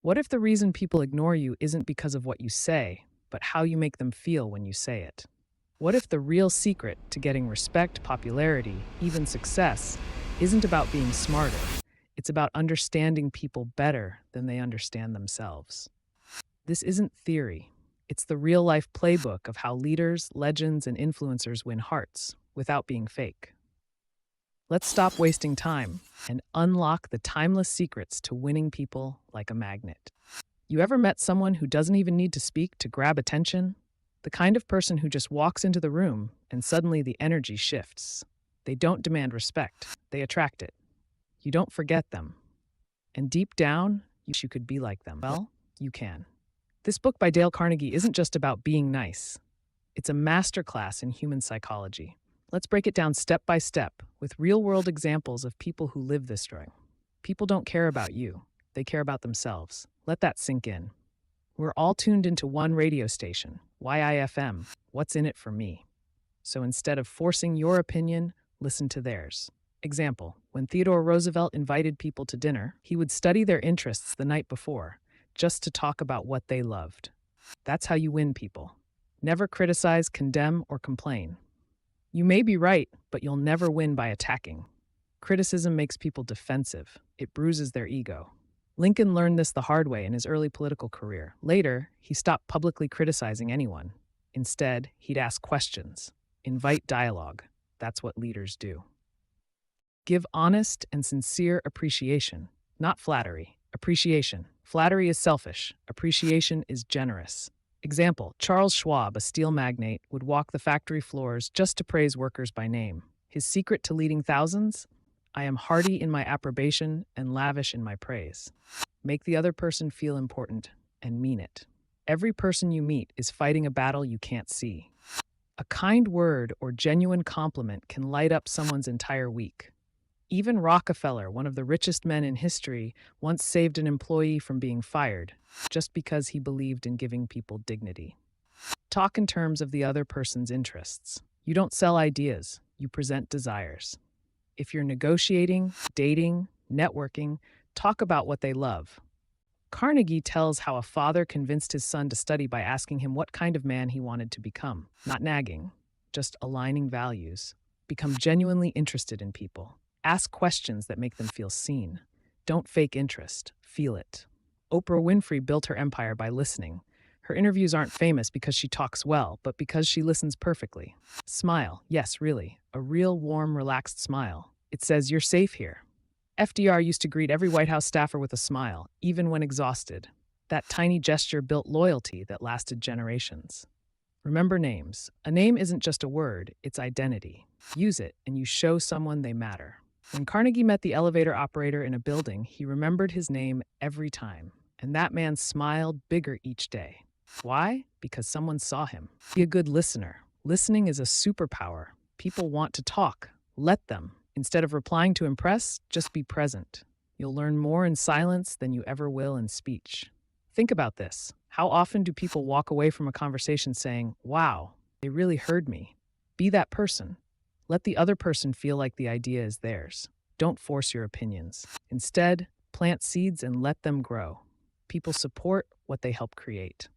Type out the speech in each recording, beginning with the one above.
What if the reason people ignore you isn't because of what you say, but how you make them feel when you say it? What if the real secret to getting respect, popularity, even success, isn't about being smarter? It's about understanding people better than they understand themselves. This isn't theory. It's the real life playbook of how leaders, legends, and influencers win hearts without being fake. Let's stop wasting time and unlock the timeless secrets to winning people like a magnet. You ever met someone who doesn't even need to speak to grab attention? The kind of person who just walks into the room and suddenly the energy shifts. They don't demand respect, they attract it. You don't forget them. And deep down, you wish you could be like them. Well, you can. This book by Dale Carnegie isn't just about being nice. It's a masterclass in human psychology. Let's break it down step by step with real-world examples of people who live this way. People don't care about you. They care about themselves. Let that sink in. We're all tuned into one radio station, YIFM, What's in it for me? So instead of forcing your opinion, listen to theirs. Example, when Theodore Roosevelt invited people to dinner, he would study their interests the night before, just to talk about what they loved. That's how you win people. Never criticize, condemn, or complain. You may be right, but you'll never win by attacking. Criticism makes people defensive. It bruises their ego. Lincoln learned this the hard way in his early political career. Later, he stopped publicly criticizing anyone. Instead, he'd ask questions, invite dialogue. That's what leaders do. Give honest and sincere appreciation, not flattery. Appreciation. Flattery is selfish. Appreciation is generous. Example, Charles Schwab, a steel magnate, would walk the factory floors just to praise workers by name. His secret to leading thousands? I am hearty in my approbation and lavish in my praise. Make the other person feel important and mean it. Every person you meet is fighting a battle you can't see. A kind word or genuine compliment can light up someone's entire week. Even Rockefeller, one of the richest men in history, once saved an employee from being fired just because he believed in giving people dignity. Talk in terms of the other person's interests. You don't sell ideas, you present desires. If you're negotiating, dating, networking, talk about what they love. Carnegie tells how a father convinced his son to study by asking him what kind of man he wanted to become. Not nagging, just aligning values. Become genuinely interested in people. Ask questions that make them feel seen. Don't fake interest, feel it. Oprah Winfrey built her empire by listening. Her interviews aren't famous because she talks well, but because she listens perfectly. Smile, yes, really. A real warm, relaxed smile. It says, "You're safe here." FDR used to greet every White House staffer with a smile, even when exhausted. That tiny gesture built loyalty that lasted generations. Remember names. A name isn't just a word, it's identity. Use it, and you show someone they matter. When Carnegie met the elevator operator in a building, he remembered his name every time, and that man smiled bigger each day. Why? Because someone saw him. Be a good listener. Listening is a superpower. People want to talk. Let them. Instead of replying to impress, just be present. You'll learn more in silence than you ever will in speech. Think about this. How often do people walk away from a conversation saying, "Wow, they really heard me"? Be that person. Let the other person feel like the idea is theirs. Don't force your opinions. Instead, plant seeds and let them grow. People support what they help create.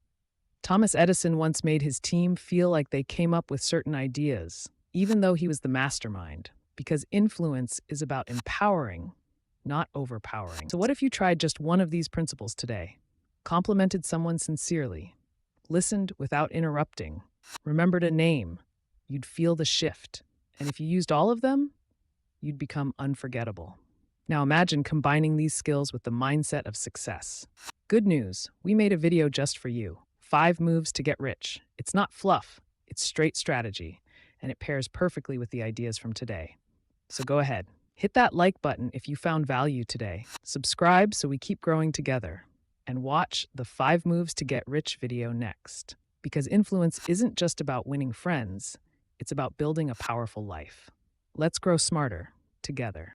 Thomas Edison once made his team feel like they came up with certain ideas, even though he was the mastermind, because influence is about empowering, not overpowering. So what if you tried just one of these principles today? Complimented someone sincerely, listened without interrupting, remembered a name, you'd feel the shift. And if you used all of them, you'd become unforgettable. Now imagine combining these skills with the mindset of success. Good news, we made a video just for you. 5 moves to get rich. It's not fluff, it's straight strategy, and it pairs perfectly with the ideas from today. So go ahead, hit that like button if you found value today. Subscribe so we keep growing together. And watch the 5 moves to get rich video next. Because influence isn't just about winning friends, it's about building a powerful life. Let's grow smarter together.